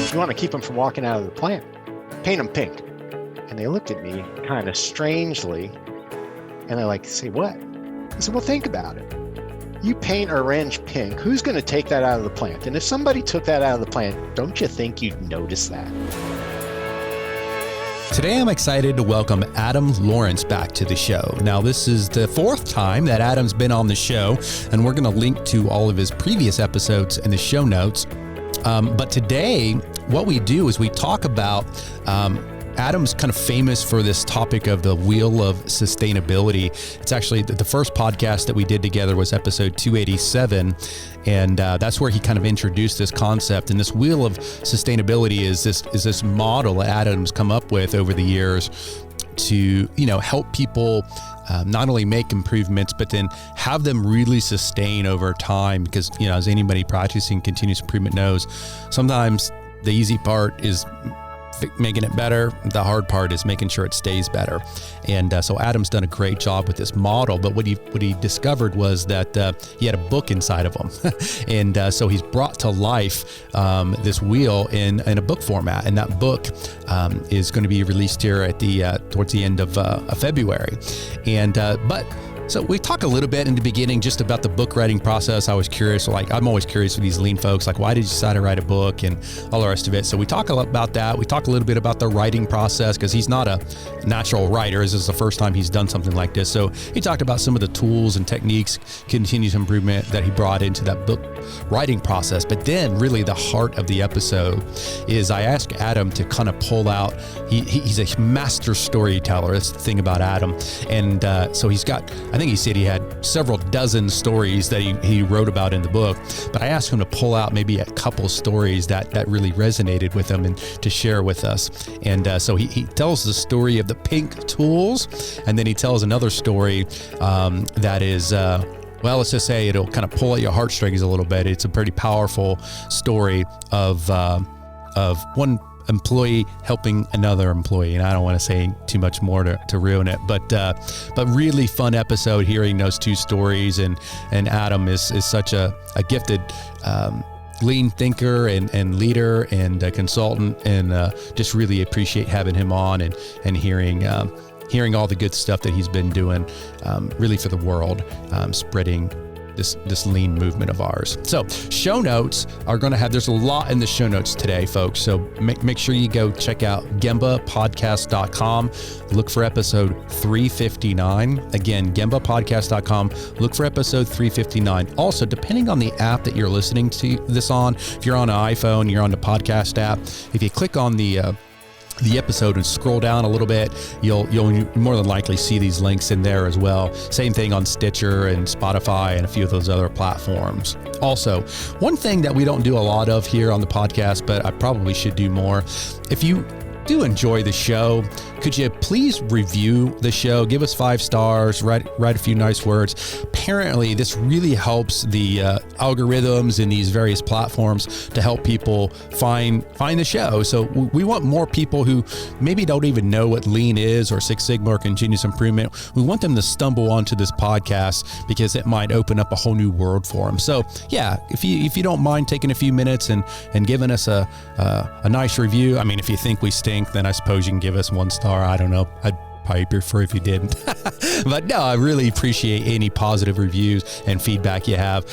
if you want to keep them from walking out of the plant, paint them pink. And they looked at me kind of strangely, and they're say, what? I said, well, think about it. You paint orange pink, who's going to take that out of the plant? And if somebody took that out of the plant, don't you think you'd notice that? Today, I'm excited to welcome Adam Lawrence back to the show. Now, this is the fourth time that Adam's been on the show, and we're going to link to all of his previous episodes in the show notes. But today, what we do is we talk about Adam's kind of famous for this topic of the wheel of sustainability. It's actually the first podcast that we did together was episode 287. And that's where he kind of introduced this concept. And this wheel of sustainability is this model that Adam's come up with over the years to, help people not only make improvements, but then have them really sustain over time. Because, as anybody practicing continuous improvement knows, sometimes the easy part is making it better. The hard part is making sure it stays better. And so Adam's done a great job with this model. But what he discovered was that he had a book inside of him. And so he's brought to life this wheel in a book format. And that book is going to be released here at towards the end of February. So we talk a little bit in the beginning just about the book writing process. I was curious, I'm always curious with these lean folks, why did you decide to write a book and all the rest of it? So we talk a lot about that. We talk a little bit about the writing process because he's not a natural writer. This is the first time he's done something like this. So he talked about some of the tools and techniques, continuous improvement that he brought into that book writing process. But then really the heart of the episode is I asked Adam to kind of pull out, he's a master storyteller. That's the thing about Adam. And so he's got, I think he said he had several dozen stories that he wrote about in the book, but I asked him to pull out maybe a couple stories that really resonated with him and to share with us. And so he tells the story of the pink tools, and then he tells another story that is, let's just say it'll kind of pull at your heartstrings a little bit. It's a pretty powerful story of one employee helping another employee. And I don't want to say too much more to ruin it, but really fun episode hearing those two stories. And Adam is such a gifted, lean thinker and leader and a consultant, and just really appreciate having him on and hearing all the good stuff that he's been doing, really for the world, spreading this lean movement of ours. So show notes are going to have, there's a lot in the show notes today, folks. So make sure you go check out gembapodcast.com. Look for episode 359. Again, gembapodcast.com. Look for episode 359. Also, depending on the app that you're listening to this on, if you're on an iPhone, you're on the podcast app, if you click on the episode and scroll down a little bit, you'll more than likely see these links in there as well. Same thing on Stitcher and Spotify and a few of those other platforms. Also, one thing that we don't do a lot of here on the podcast, but I probably should do more, if you do enjoy the show, could you please review the show? Give us 5 stars, write a few nice words. Apparently, this really helps the algorithms in these various platforms to help people find the show. So we want more people who maybe don't even know what lean is or Six Sigma or continuous improvement. We want them to stumble onto this podcast because it might open up a whole new world for them. So yeah, if you don't mind taking a few minutes and giving us a nice review. I mean, if you think we stink, then I suppose you can give us 1 star. I don't know. I'd probably prefer if you didn't. But no, I really appreciate any positive reviews and feedback you have,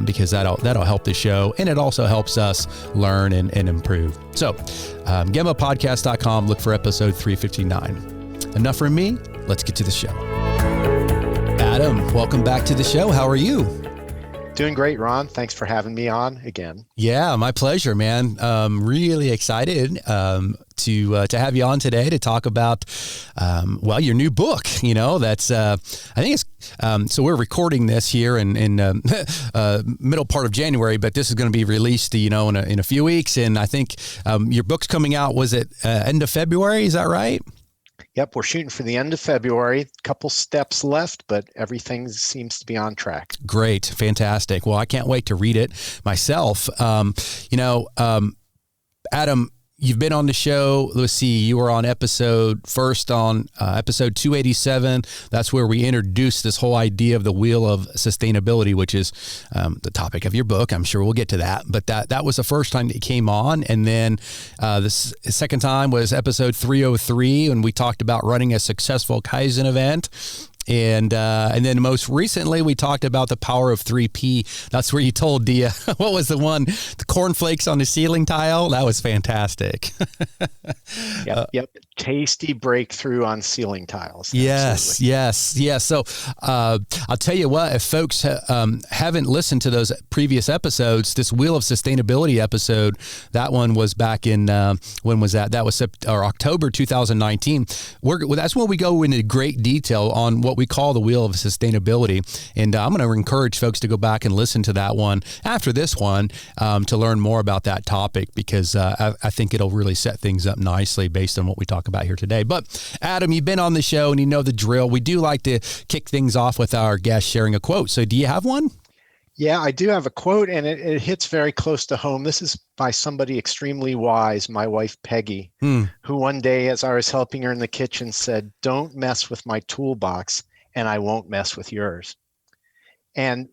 because that'll help the show, and it also helps us learn and improve. So, gembapodcast.com, look for episode 359. Enough from me. Let's get to the show. Adam, welcome back to the show. How are you? Doing great, Ron. Thanks for having me on again. Yeah, my pleasure, man. Really excited to have you on today to talk about your new book. That's I think it's so we're recording this here in middle part of January, but this is going to be released in a few weeks, and I think your book's coming out. Was it end of February? Is that right? Yep, we're shooting for the end of February. Couple steps left, but everything seems to be on track. Great, fantastic. Well, I can't wait to read it myself. Adam, You've been on the show. Let's see, you were on episode 287. That's where we introduced this whole idea of the wheel of sustainability, which is the topic of your book. I'm sure we'll get to that. But that was the first time that it came on. And then the second time was episode 303, when we talked about running a successful Kaizen event. And then most recently, we talked about the power of 3P. That's where you told the, what was the one? The cornflakes on the ceiling tile? That was fantastic. Yep. Tasty breakthrough on ceiling tiles. Yes. So I'll tell you what, if folks haven't listened to those previous episodes, this Wheel of Sustainability episode, that one was back in, when was that? That was October 2019. That's when we go into great detail on what we call the Wheel of Sustainability. And I'm going to encourage folks to go back and listen to that one after this one to learn more about that topic, because I think it'll really set things up nicely based on what we talk about here today. But Adam, you've been on the show and you know the drill. We do like to kick things off with our guest sharing a quote. So do you have one? Yeah, I do have a quote, and it hits very close to home. This is by somebody extremely wise, my wife, Peggy, who one day, as I was helping her in the kitchen, said, "Don't mess with my toolbox, and I won't mess with yours." And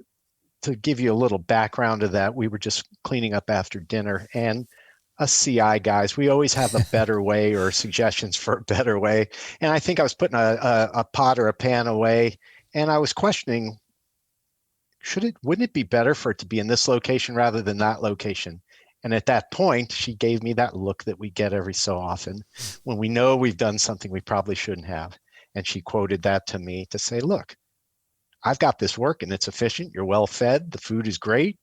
to give you a little background to that, we were just cleaning up after dinner, and us CI guys, we always have a better way or suggestions for a better way. And I think I was putting a pot or a pan away, and I was questioning, wouldn't it be better for it to be in this location rather than that location? And at that point, she gave me that look that we get every so often when we know we've done something we probably shouldn't have. And she quoted that to me to say, "Look, I've got this working. It's efficient. You're well fed. The food is great.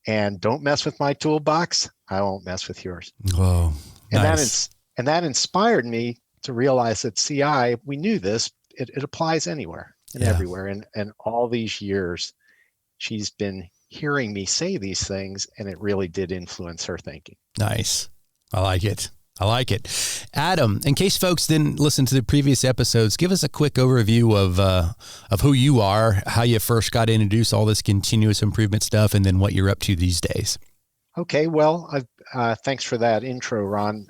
And don't mess with my toolbox. I won't mess with yours." Oh, nice. And that inspired me to realize that CI, we knew this, it applies anywhere and everywhere. And all these years, she's been hearing me say these things, and it really did influence her thinking. Nice. I like it. Adam, in case folks didn't listen to the previous episodes, give us a quick overview of who you are, how you first got introduced, all this continuous improvement stuff, and then what you're up to these days. Okay, well, thanks for that intro, Ron.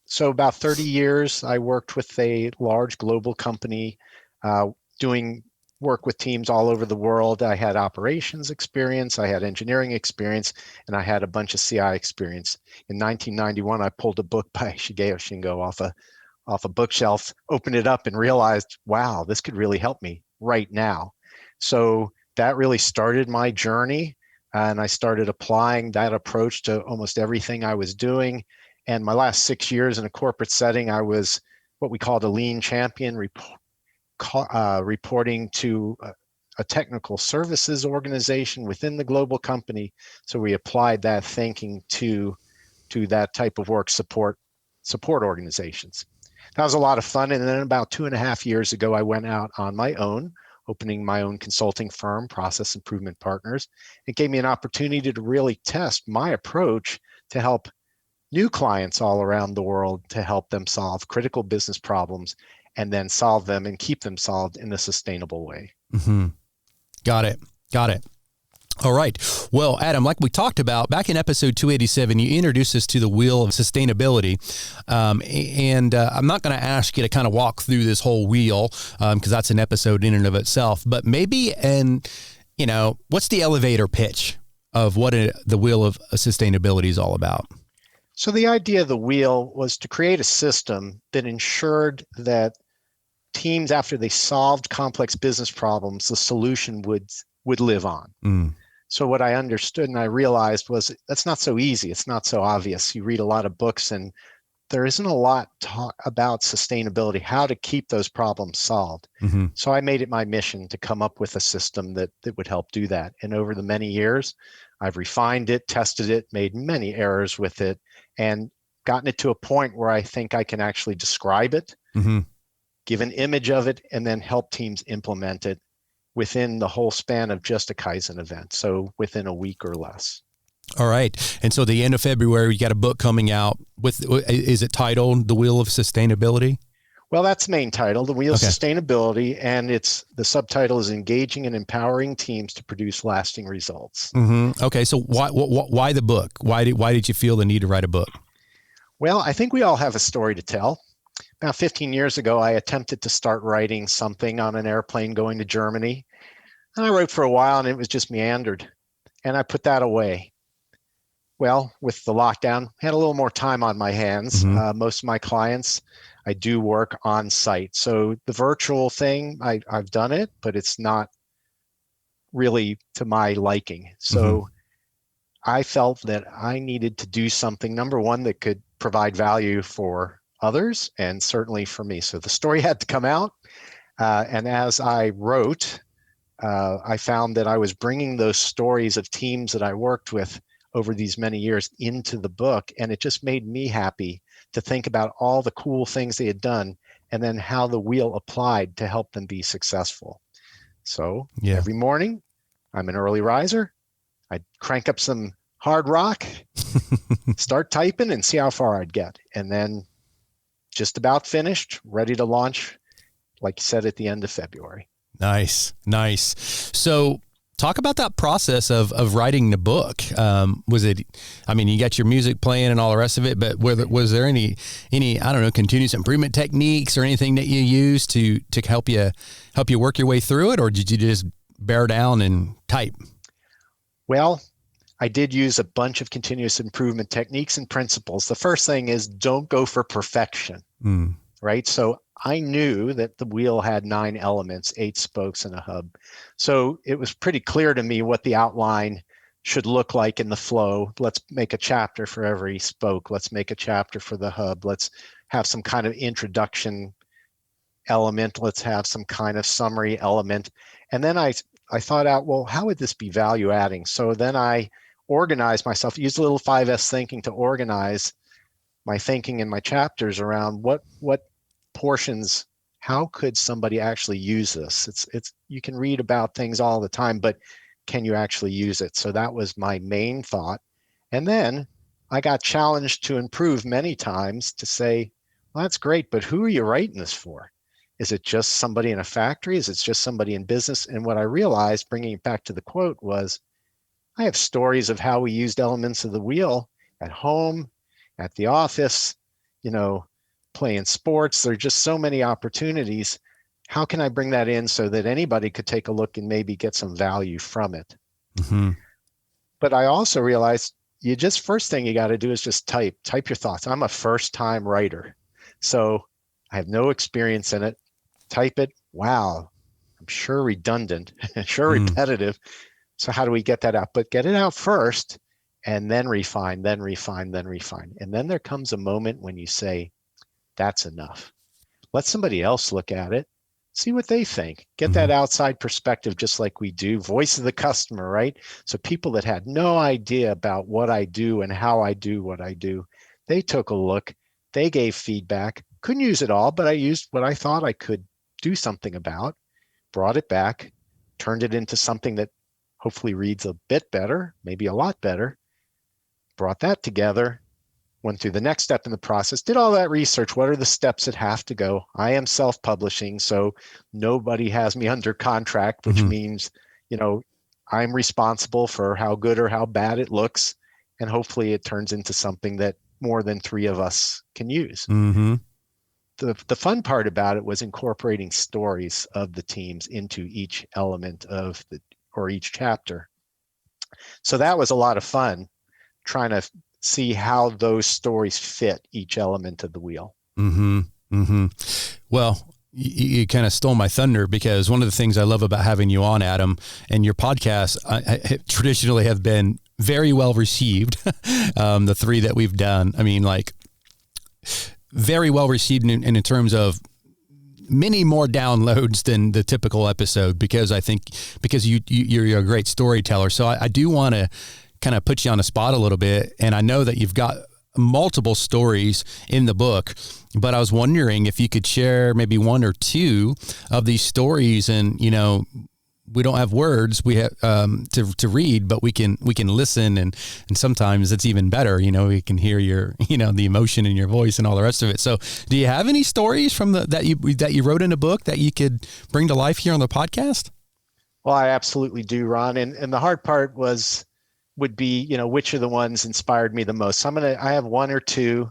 So about 30 years, I worked with a large global company doing work with teams all over the world. I had operations experience, I had engineering experience, and I had a bunch of CI experience. In 1991, I pulled a book by Shigeo Shingo off a bookshelf, opened it up, and realized, wow, this could really help me right now. So that really started my journey, and I started applying that approach to almost everything I was doing. And my last 6 years in a corporate setting, I was what we called a lean champion, reporting to a technical services organization within the global company. So we applied that thinking to that type of work, support organizations. That was a lot of fun. And then about 2.5 years ago, I went out on my own, opening my own consulting firm, Process Improvement Partners. It gave me an opportunity to really test my approach to help new clients all around the world, to help them solve critical business problems and then solve them and keep them solved in a sustainable way. Mm-hmm. Got it. All right. Well, Adam, like we talked about back in episode 287, you introduced us to the Wheel of Sustainability. And I'm not going to ask you to kind of walk through this whole wheel because that's an episode in and of itself. But maybe, what's the elevator pitch of what the Wheel of Sustainability is all about? So the idea of the wheel was to create a system that ensured that teams, after they solved complex business problems, the solution would live on. So what I understood and I realized was that's not so easy. It's not so obvious. You read a lot of books and there isn't a lot about sustainability, how to keep those problems solved. Mm-hmm. So I made it my mission to come up with a system that would help do that. And over the many years, I've refined it, tested it, made many errors with it, and gotten it to a point where I think I can actually describe it, give an image of it, and then help teams implement it within the whole span of just a Kaizen event. So within a week or less. All right. And so the end of February, you got a book coming out is it titled The Wheel of Sustainability? Well, that's the main title, The Wheel of Sustainability. And the subtitle is Engaging and Empowering Teams to Produce Lasting Results. Mm-hmm. Okay. So why the book? Why did you feel the need to write a book? Well, I think we all have a story to tell. About 15 years ago, I attempted to start writing something on an airplane going to Germany. And I wrote for a while and it was just meandered. And I put that away. Well, with the lockdown, I had a little more time on my hands. Most of my clients, I do work on site. So the virtual thing, I've done it, but it's not really to my liking. So I felt that I needed to do something, number one, that could provide value for others and certainly for me. So the story had to come out. And as I wrote, I found that I was bringing those stories of teams that I worked with over these many years into the book. And it just made me happy to think about all the cool things they had done and then how the wheel applied to help them be successful. So every morning, I'm an early riser. I'd crank up some hard rock, start typing and see how far I'd get. And then just about finished, ready to launch, like you said, at the end of February. Nice. So talk about that process of writing the book. Was it, I mean, you got your music playing and all the rest of it, but was there any, I don't know, continuous improvement techniques or anything that you used to help you work your way through it? Or did you just bear down and type? Well, I did use a bunch of continuous improvement techniques and principles. The first thing is don't go for perfection, right? So I knew that the wheel had 9 elements, 8 spokes and a hub. So it was pretty clear to me what the outline should look like in the flow. Let's make a chapter for every spoke. Let's make a chapter for the hub. Let's have some kind of introduction element. Let's have some kind of summary element. And then I thought out, well, how would this be value adding? So then I organized myself, used a little 5S thinking to organize my thinking in my chapters around what portions, how could somebody actually use this? It's you can read about things all the time, but can you actually use it? So that was my main thought. And then I got challenged to improve many times to say, well, that's great, but who are you writing this for? Is it just somebody in a factory? Is it just somebody in business? And what I realized, bringing it back to the quote, was I have stories of how we used elements of the wheel at home, at the office, playing sports. There are just so many opportunities. How can I bring that in so that anybody could take a look and maybe get some value from it? But I also realized first thing you got to do is just type your thoughts. I'm a first-time writer, so I have no experience in it. Type it. Wow, I'm sure redundant, sure repetitive. So how do we get that out? But get it out first and then refine, then refine, then refine. And then there comes a moment when you say, that's enough. Let somebody else look at it, see what they think. Get that outside perspective, just like we do. Voice of the customer, right? So people that had no idea about what I do and how I do what I do, they took a look, they gave feedback. Couldn't use it all, but I used what I thought I could do something about, brought it back, turned it into something that hopefully reads a bit better, maybe a lot better, brought that together, went through the next step in the process, did all that research. What are the steps that have to go? I am self-publishing, so nobody has me under contract, which means, I'm responsible for how good or how bad it looks. And hopefully it turns into something that more than 3 of us can use. The fun part about it was incorporating stories of the teams into each element or each chapter. So that was a lot of fun, trying to see how those stories fit each element of the wheel. Well, you kind of stole my thunder, because one of the things I love about having you on, Adam, and your podcast traditionally have been very well received. The 3 that we've done, I mean, like, very well received in terms of many more downloads than the typical episode, because you're a great storyteller. So I do want to kind of put you on the spot a little bit. And I know that you've got multiple stories in the book, but I was wondering if you could share maybe 1 or 2 of these stories. And, we don't have words we have to read, but we can listen, and sometimes it's even better. We can hear your the emotion in your voice and all the rest of it. So, do you have any stories from that you wrote in a book that you could bring to life here on the podcast? Well, I absolutely do, Ron. And the hard part would be which of the ones inspired me the most. So I have 1 or 2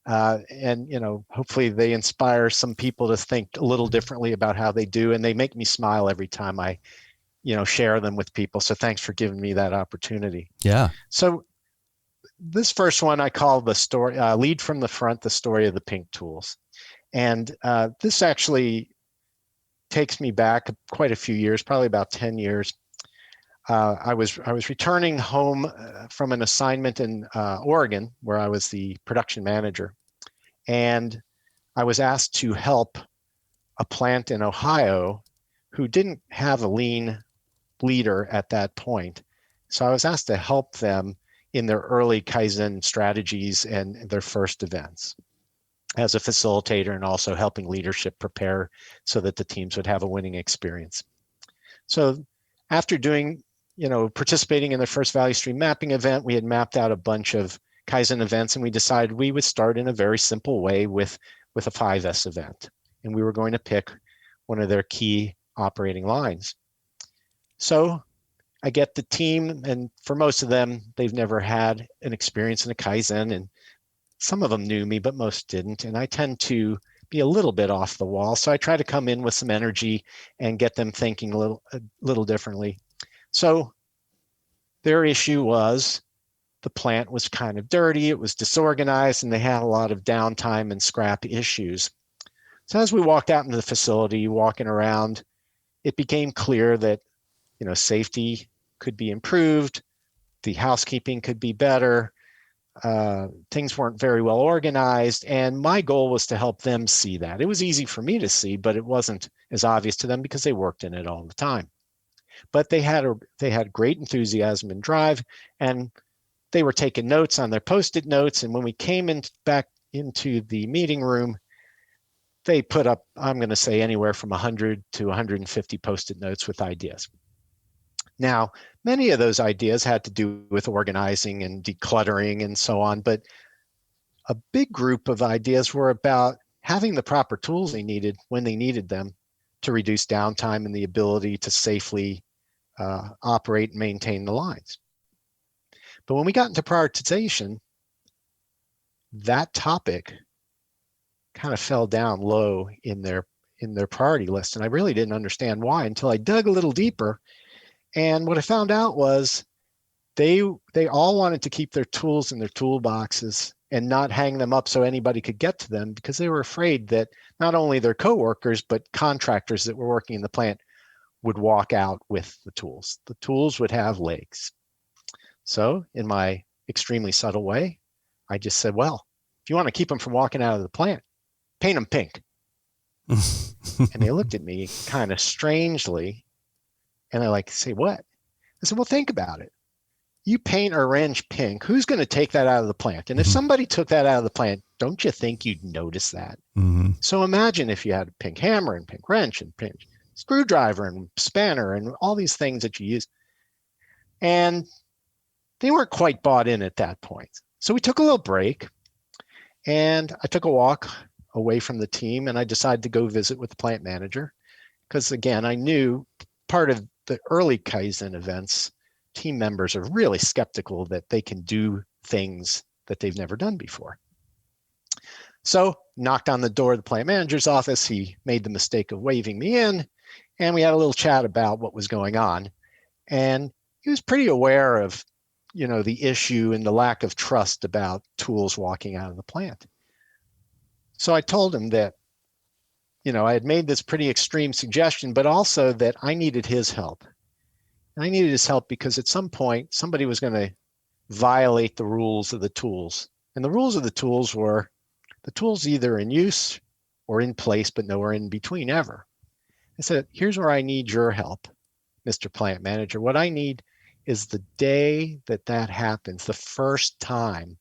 And, hopefully they inspire some people to think a little differently about how they do. And they make me smile every time I, share them with people. So thanks for giving me that opportunity. Yeah. So this first one I call the story, Lead from the Front, the story of the pink tools. And this actually takes me back quite a few years, probably about 10 years. I was returning home from an assignment in Oregon, where I was the production manager, and I was asked to help a plant in Ohio who didn't have a lean leader at that point. So I was asked to help them in their early Kaizen strategies and their first events as a facilitator, and also helping leadership prepare so that the teams would have a winning experience. So after participating in the first value stream mapping event, we had mapped out a bunch of Kaizen events, and we decided we would start in a very simple way with a 5S event. And we were going to pick one of their key operating lines. So I get the team, and for most of them, they've never had an experience in a Kaizen, and some of them knew me, but most didn't. And I tend to be a little bit off the wall. So I try to come in with some energy and get them thinking a little differently. So their issue was the plant was kind of dirty, it was disorganized, and they had a lot of downtime and scrap issues. So as we walked out into the facility, walking around, it became clear that safety could be improved, the housekeeping could be better, things weren't very well organized, and my goal was to help them see that. It was easy for me to see, but it wasn't as obvious to them because they worked in it all the time. But they had great enthusiasm and drive, and they were taking notes on their Post-it notes. And when we came back into the meeting room, they put up, I'm going to say, anywhere from 100 to 150 Post-it notes with ideas. Now, many of those ideas had to do with organizing and decluttering and so on, but a big group of ideas were about having the proper tools they needed when they needed them to reduce downtime and the ability to safely operate and maintain the lines. But when we got into prioritization, that topic kind of fell down low in their priority list. And I really didn't understand why until I dug a little deeper. And what I found out was they all wanted to keep their tools in their toolboxes and not hang them up so anybody could get to them, because they were afraid that not only their coworkers, but contractors that were working in the plant would walk out with the tools. The tools would have legs. So in my extremely subtle way, I just said, well, if you want to keep them from walking out of the plant, paint them pink. And they looked at me kind of strangely, and they're like, say what? I said, well, think about it. You paint orange pink, who's going to take that out of the plant? And if somebody took that out of the plant, don't you think you'd notice that? Mm-hmm. So imagine if you had a pink hammer and pink wrench and pink screwdriver and spanner and all these things that you use. And they weren't quite bought in at that point. So we took a little break, and I took a walk away from the team, and I decided to go visit with the plant manager. Because again, I knew part of the early Kaizen events, team members are really skeptical that they can do things that they've never done before. So knocked on the door of the plant manager's office. He made the mistake of waving me in, and we had a little chat about what was going on. And he was pretty aware of, the issue and the lack of trust about tools walking out of the plant. So I told him that, I had made this pretty extreme suggestion, but also that I needed his help. And I needed his help because at some point, somebody was going to violate the rules of the tools. And the rules of the tools were the tools either in use or in place, but nowhere in between ever. I said, here's where I need your help, Mr. Plant Manager. What I need is the day that happens, the first time,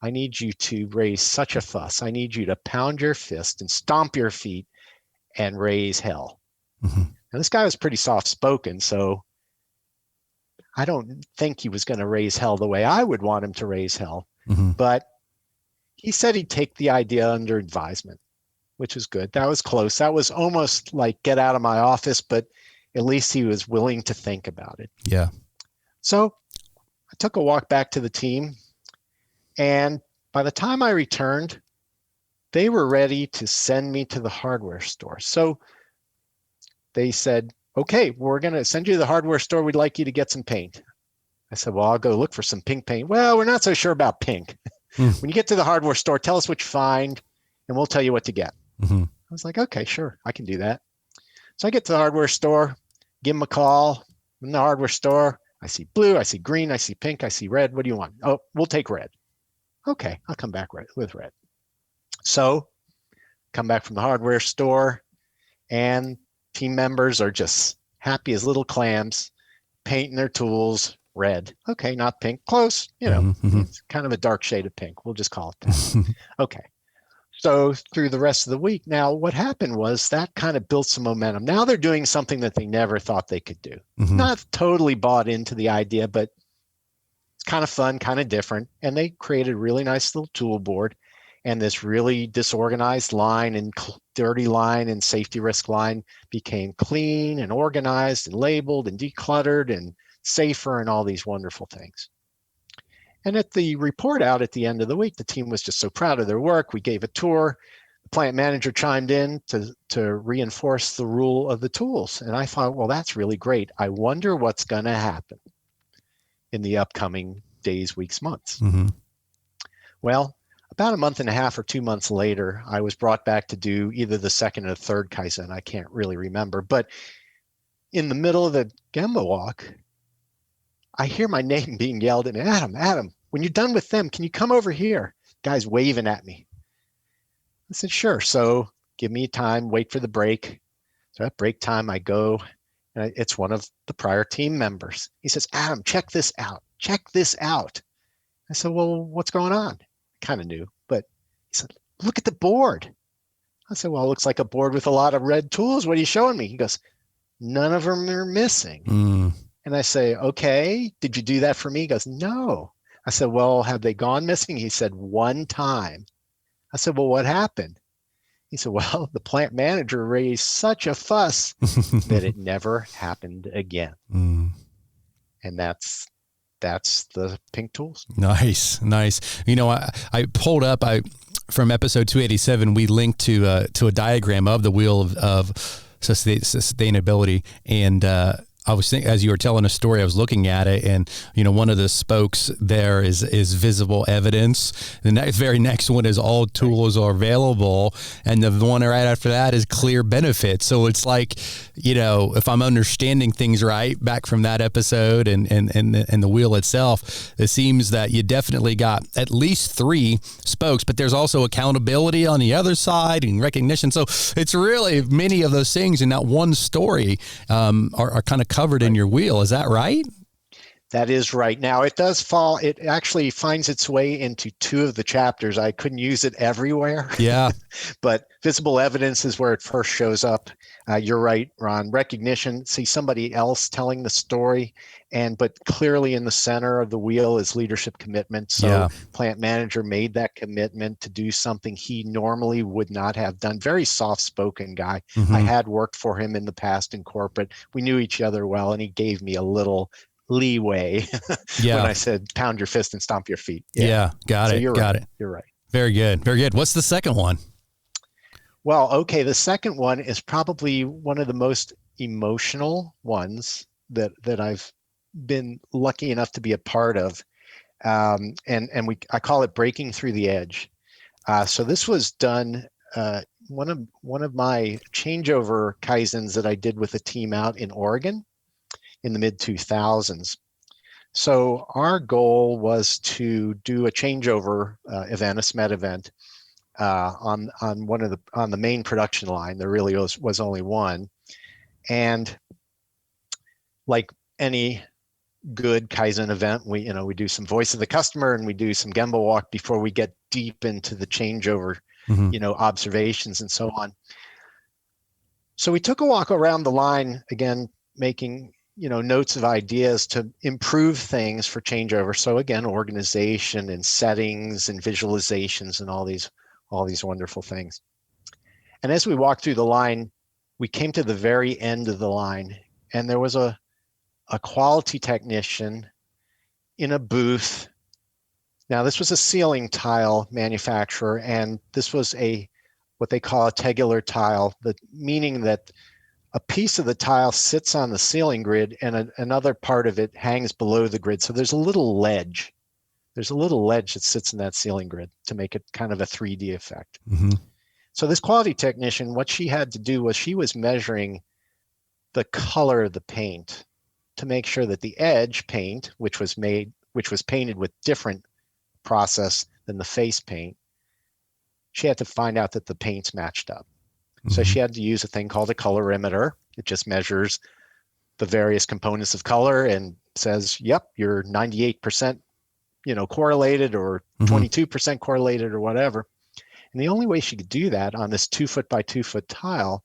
I need you to raise such a fuss. I need you to pound your fist and stomp your feet and raise hell. Mm-hmm. Now, this guy was pretty soft-spoken, so I don't think he was going to raise hell the way I would want him to raise hell. Mm-hmm. But he said he'd take the idea under advisement, which was good. That was close. That was almost like get out of my office, but at least he was willing to think about it. Yeah. So I took a walk back to the team, and By the time I returned, they were ready to send me to the hardware store. So they said, okay, we're going to send you to the hardware store. We'd like you to get some paint. I said, well, I'll go look for some pink paint. Well, we're not so sure about pink. When you get to the hardware store, tell us what you find and we'll tell you what to get. I was like, okay, sure, I can do that. So I get to the hardware store, give them a call. In the hardware store, I see blue, I see green, I see pink, I see red. What do you want? Oh, we'll take red. Okay, I'll come back with red. So come back from the hardware store and team members are just happy as little clams, painting their tools red. Okay, not pink, close. It's kind of a dark shade of pink. We'll just call it that. Okay. So through the rest of the week, now what happened was that kind of built some momentum. Now they're doing something that they never thought they could do. Not totally bought into the idea, but it's kind of fun, kind of different. And they created a really nice little tool board. And this really disorganized line and dirty line and safety risk line became clean and organized and labeled and decluttered and safer and all these wonderful things. And at the report out at the end of the week, the team was just so proud of their work. We gave a tour. The plant manager chimed in to reinforce the rule of the tools. And I thought, well, that's really great. I wonder what's going to happen in the upcoming days, weeks, months. Well, about a month and a half or 2 months later, I was brought back to do either the second or the third Kaizen. I can't really remember. But in the middle of the Gemba walk, I hear my name being yelled at me. Adam, when you're done with them, can you come over here? Guy's waving at me. I said, sure. So give me time, wait for the break. So at break time, I go, and it's one of the prior team members. He says, Adam, check this out. Check this out. I said, well, what's going on? I kind of knew, but he said, look at the board. I said, well, it looks like a board with a lot of red tools. What are you showing me? He goes, none of them are missing. And I say, okay, did you do that for me? He goes, no. I said, well, have they gone missing? He said, one time. I said, well, what happened? He said, well, the plant manager raised such a fuss that it never happened again. And that's the pink tools. Nice. I pulled up, from episode 287, we linked to a diagram of the wheel of sustainability. And I was thinking, as you were telling a story, I was looking at it, and one of the spokes there is visible evidence. The very next one is all tools are available, and the one right after that is clear benefits. So it's like, if I'm understanding things right back from that episode and the wheel itself, it seems that you definitely got at least 3 spokes, but there's also accountability on the other side and recognition. So it's really many of those things in that one story are kind of covered in your wheel. Is that right? That is right. Now it actually finds its way into 2 of the chapters. I couldn't use it everywhere. Yeah. But visible evidence is where it first shows up. You're right, Ron. Recognition, see somebody else telling the story, but clearly in the center of the wheel is leadership commitment. So plant manager made that commitment to do something he normally would not have done. Very soft-spoken guy. I had worked for him in the past in corporate. We knew each other well, and he gave me a little leeway when I said pound your fist and stomp your feet. Got it. You're right. Very good. What's the second one? Well, okay, the second one is probably one of the most emotional ones that I've been lucky enough to be a part of, and I call it breaking through the edge. So this was done one of my changeover Kaizens that I did with a team out in Oregon in the mid 2000s. So our goal was to do a changeover event, a SMED event, on the main production line. There really was only one, and like any good Kaizen event, we do some voice of the customer and we do some Gemba walk before we get deep into the changeover, observations and so on. So we took a walk around the line again, making notes of ideas to improve things for changeover. So again, organization and settings and visualizations and all these wonderful things. And as we walked through the line, we came to the very end of the line, and there was a quality technician in a booth Now, this was a ceiling tile manufacturer, and this was what they call a tegular tile, meaning that a piece of the tile sits on the ceiling grid and another part of it hangs below the grid. So there's a little ledge. There's a little ledge that sits in that ceiling grid to make it kind of a 3D effect. Mm-hmm. So this quality technician, what she had to do was she was measuring the color of the paint to make sure that the edge paint, which was painted with different process than the face paint, she had to find out that the paints matched up. So she had to use a thing called a colorimeter. It just measures the various components of color and says, yep, you're 98%, correlated, or 22% correlated, or whatever. And the only way she could do that on this 2 foot by 2 foot tile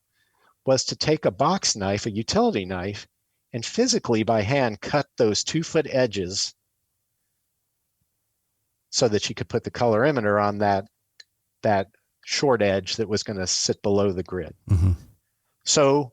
was to take a box knife, a utility knife, and physically by hand cut those 2 foot edges so that she could put the colorimeter on that short edge that was going to sit below the grid. Mm-hmm. So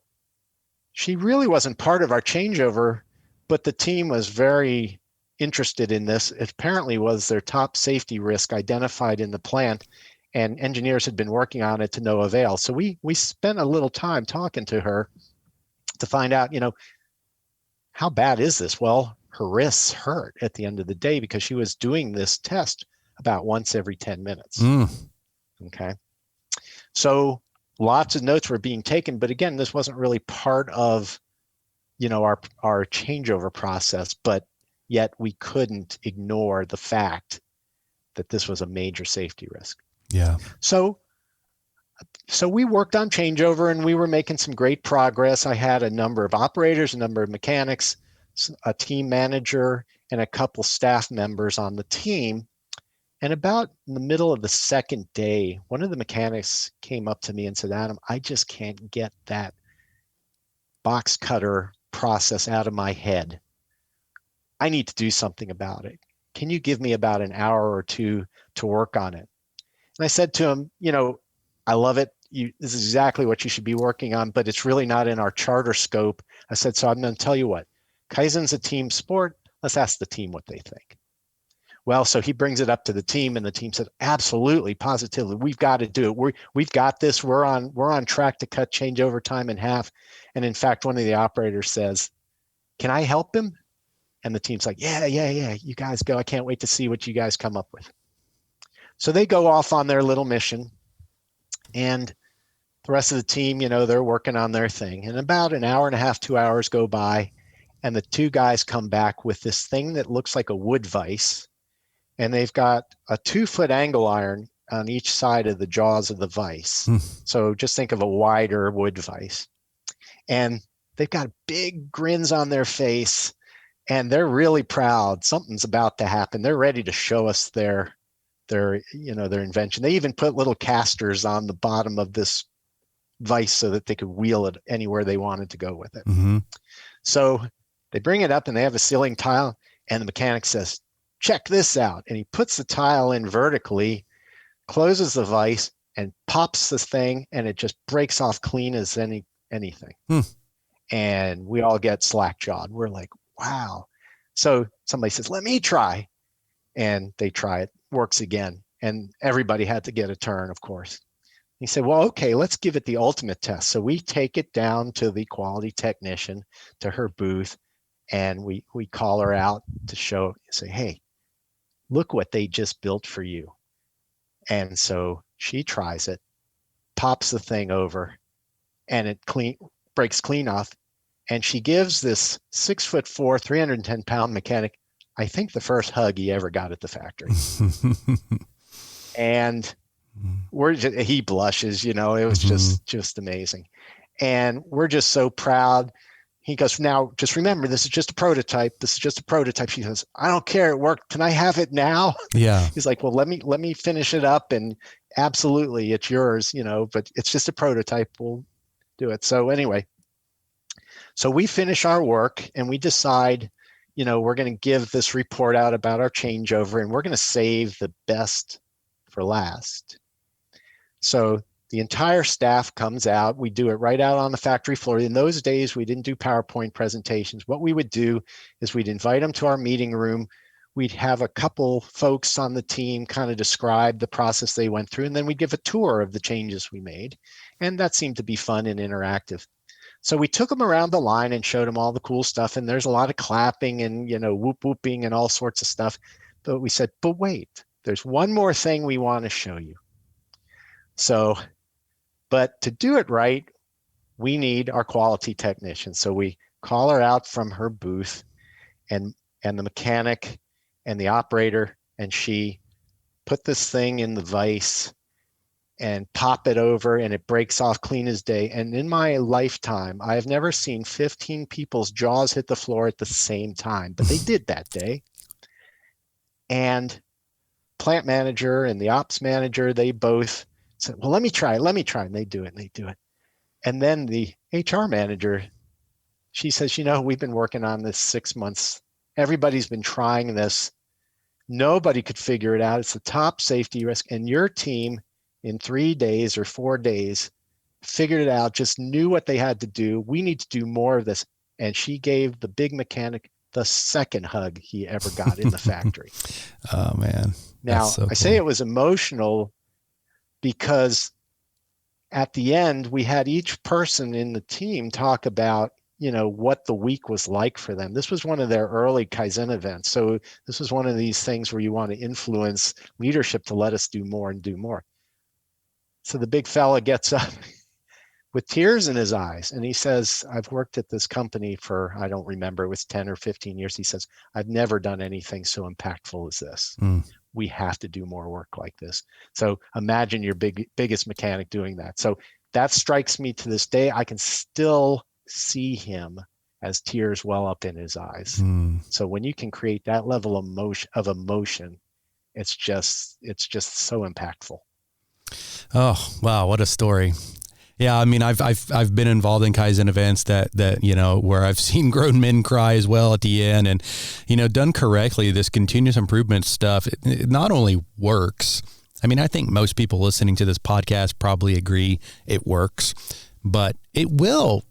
she really wasn't part of our changeover, but the team was very interested in this. It apparently was their top safety risk identified in the plant, and engineers had been working on it to no avail. So we spent a little time talking to her to find out, how bad is this? Well, her wrists hurt at the end of the day because she was doing this test about once every 10 minutes. Okay. So lots of notes were being taken, but again, this wasn't really part of, our changeover process, but yet we couldn't ignore the fact that this was a major safety risk. Yeah. So we worked on changeover and we were making some great progress. I had a number of operators, a number of mechanics, a team manager, and a couple staff members on the team. And about in the middle of the second day, one of the mechanics came up to me and said, Adam, I just can't get that box cutter process out of my head. I need to do something about it. Can you give me about an hour or two to work on it? And I said to him, I love it. This is exactly what you should be working on, but it's really not in our charter scope. I said, so I'm going to tell you what, Kaizen's a team sport. Let's ask the team what they think. Well, so he brings it up to the team, and the team said, absolutely, positively, we've got to do it. We've got this. We're on track to cut changeover time in half. And in fact, one of the operators says, can I help him? And the team's like, yeah, you guys go. I can't wait to see what you guys come up with. So they go off on their little mission, and the rest of the team, they're working on their thing. And about an hour and a half, 2 hours go by, and the two guys come back with this thing that looks like a wood vise. And they've got a 2 foot angle iron on each side of the jaws of the vise. So just think of a wider wood vise. And they've got big grins on their face, and they're really proud. Something's about to happen. They're ready to show us their invention. They even put little casters on the bottom of this vise so that they could wheel it anywhere they wanted to go with it. Mm-hmm. So they bring it up and they have a ceiling tile, and the mechanic says, check this out. And he puts the tile in vertically, closes the vise, and pops this thing, and it just breaks off clean as anything. And we all get slack-jawed. We're like, wow. So somebody says, let me try. And they try it, works again. And everybody had to get a turn, of course. He said, well, okay, let's give it the ultimate test. So we take it down to the quality technician, to her booth, and we call her out to say, hey, look what they just built for you. And so she tries it, pops the thing over, and it breaks clean off. And she gives this 6'4", 310-pound mechanic, I think, the first hug he ever got at the factory. And he blushes, it was just amazing. And we're just so proud. He goes, now, just remember, this is just a prototype. This is just a prototype. She goes, I don't care. It worked. Can I have it now? Yeah. He's like, well, let me finish it up, and absolutely, it's yours, but it's just a prototype. We'll do it. So anyway, so we finish our work and we decide, we're going to give this report out about our changeover, and we're going to save the best for last. So the entire staff comes out. We do it right out on the factory floor. In those days, we didn't do PowerPoint presentations. What we would do is we'd invite them to our meeting room. we'd have a couple folks on the team kind of describe the process they went through, and then we'd give a tour of the changes we made. And that seemed to be fun and interactive. So we took them around the line and showed them all the cool stuff. And there's a lot of clapping and, whoop whooping and all sorts of stuff. But we said, but wait, there's one more thing we want to show you. So, but to do it right, we need our quality technician. So we call her out from her booth, and the mechanic and the operator and she put this thing in the vise and pop it over, and it breaks off clean as day. And in my lifetime, I have never seen 15 people's jaws hit the floor at the same time, but they did that day. And plant manager and the ops manager, they both said, well, let me try. And they do it. And then the HR manager, she says, we've been working on this 6 months. Everybody's been trying this. Nobody could figure it out. It's the top safety risk. And your team in 3 days or 4 days figured it out, just knew what they had to do. We need to do more of this. And she gave the big mechanic the second hug he ever got in the factory. Oh, man. Now, so cool. I say it was emotional because at the end, we had each person in the team talk about, what the week was like for them. This was one of their early Kaizen events. So this was one of these things where you want to influence leadership to let us do more and do more. So the big fella gets up with tears in his eyes, and he says, I've worked at this company for, I don't remember, it was 10 or 15 years. He says, I've never done anything so impactful as this. We have to do more work like this. So imagine your biggest mechanic doing that. So that strikes me to this day. I can still see him as tears well up in his eyes. So when you can create that level of emotion, it's just so impactful. Oh, wow. What a story. Yeah. I mean, I've been involved in Kaizen events that, where I've seen grown men cry as well at the end, and, done correctly, this continuous improvement stuff, it not only works. I mean, I think most people listening to this podcast probably agree it works, but it will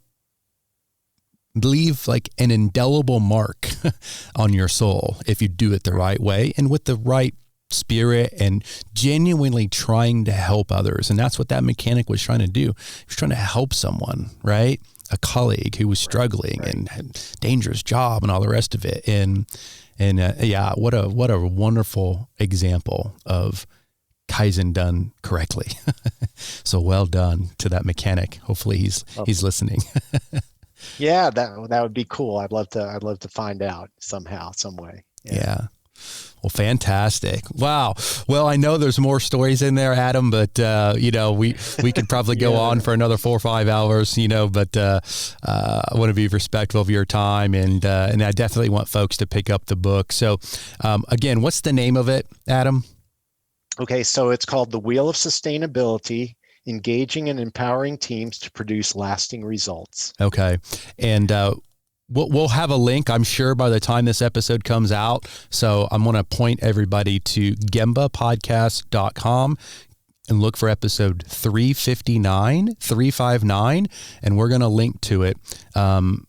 leave like an indelible mark on your soul if you do it the right way and with the right spirit and genuinely trying to help others. And that's what that mechanic was trying to do. He was trying to help someone, right? A colleague who was struggling and had a dangerous job and all the rest of it. And yeah, what a wonderful example of Kaizen done correctly. So well done to that mechanic. Hopefully he's listening. Yeah, that would be cool. I'd love to find out somehow, some way. Yeah. Well, fantastic. Wow. Well, I know there's more stories in there, Adam, but, we could probably go on for another 4 or 5 hours, but I want to be respectful of your time, and I definitely want folks to pick up the book. So, again, what's the name of it, Adam? Okay, so it's called The Wheel of Sustainability, Engaging and Empowering Teams to Produce Lasting Results. Okay. And we'll have a link, I'm sure, by the time this episode comes out. So I'm going to point everybody to gembapodcast.com and look for episode 359, and we're going to link to it. I'm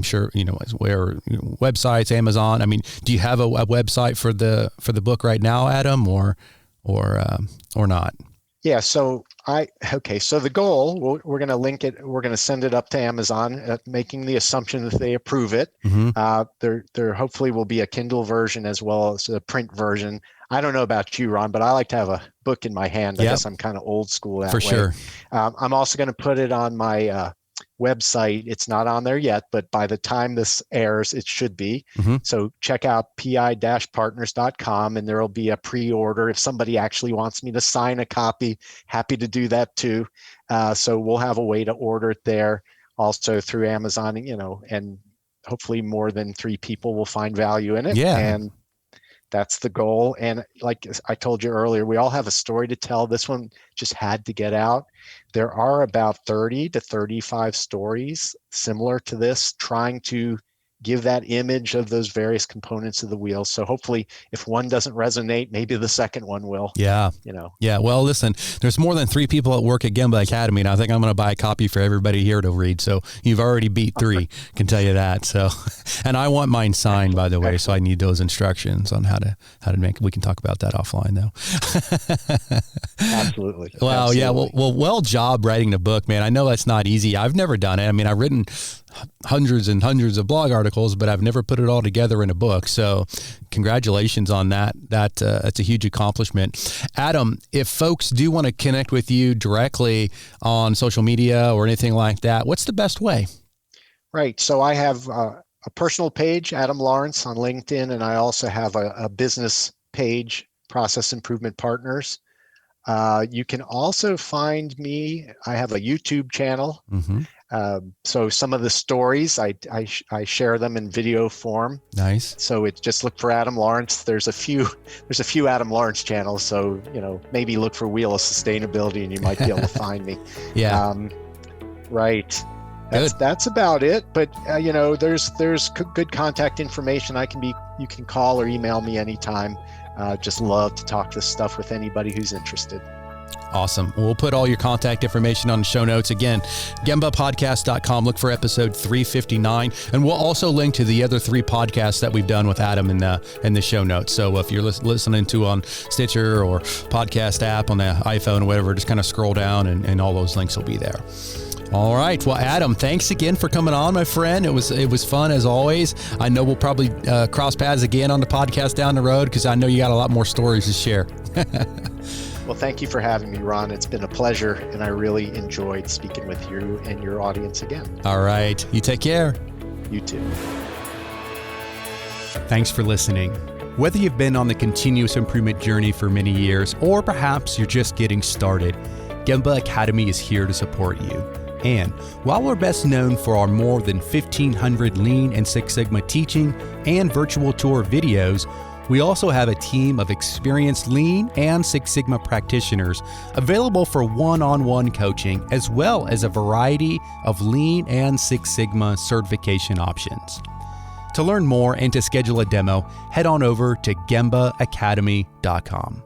sure, where websites, Amazon. I mean, do you have a website for the book right now, Adam, or not? Yeah. So the goal, we're going to link it. We're going to send it up to Amazon, making the assumption that they approve it. Mm-hmm. There hopefully will be a Kindle version as well as a print version. I don't know about you, Ron, but I like to have a book in my hand. I guess I'm kind of old school that way. For sure. I'm also going to put it on my website. It's not on there yet, but by the time this airs, it should be. Mm-hmm. So check out pi-partners.com, and there will be a pre-order. If somebody actually wants me to sign a copy, happy to do that too. So we'll have a way to order it there, also through Amazon, and hopefully more than 3 people will find value in it. Yeah. And that's the goal. And like I told you earlier, we all have a story to tell. This one just had to get out. There are about 30 to 35 stories similar to this, trying to give that image of those various components of the wheel. So hopefully if one doesn't resonate, maybe the second one will. Yeah. Yeah. Well, listen, there's more than 3 people at work at Gemba Academy, and I think I'm going to buy a copy for everybody here to read. So you've already beat 3, can tell you that. So, and I want mine signed, by the way. So I need those instructions on how to make, we can talk about that offline though. Absolutely. Wow. Absolutely. Yeah. Well job writing the book, man. I know that's not easy. I've never done it. I mean, I've written hundreds and hundreds of blog articles, but I've never put it all together in a book. So congratulations on that. That's a huge accomplishment. Adam, if folks do want to connect with you directly on social media or anything like that, what's the best way? Right. So I have a personal page, Adam Lawrence, on LinkedIn, and I also have a business page, Process Improvement Partners. You can also find me. I have a YouTube channel. Mm-hmm. So some of the stories, I share them in video form. Nice. So it's just look for Adam Lawrence. There's a few Adam Lawrence channels. So, maybe look for Wheel of Sustainability and you might be able to find me. Yeah. Right. That's about it. But, there's good contact information. You can call or email me anytime. Just love to talk this stuff with anybody who's interested. Awesome. We'll put all your contact information on the show notes. Again, gembapodcast.com. Look for episode 359. And we'll also link to the other 3 podcasts that we've done with Adam in the show notes. So if you're listening to on Stitcher or podcast app on the iPhone or whatever, just kind of scroll down and all those links will be there. All right. Well, Adam, thanks again for coming on, my friend. It was fun as always. I know we'll probably cross paths again on the podcast down the road because I know you got a lot more stories to share. Well, thank you for having me, Ron. It's been a pleasure, and I really enjoyed speaking with you and your audience again. All right. You take care. You too. Thanks for listening. Whether you've been on the continuous improvement journey for many years, or perhaps you're just getting started, Gemba Academy is here to support you. And while we're best known for our more than 1,500 Lean and Six Sigma teaching and virtual tour videos, we also have a team of experienced Lean and Six Sigma practitioners available for one-on-one coaching, as well as a variety of Lean and Six Sigma certification options. To learn more and to schedule a demo, head on over to gembaacademy.com.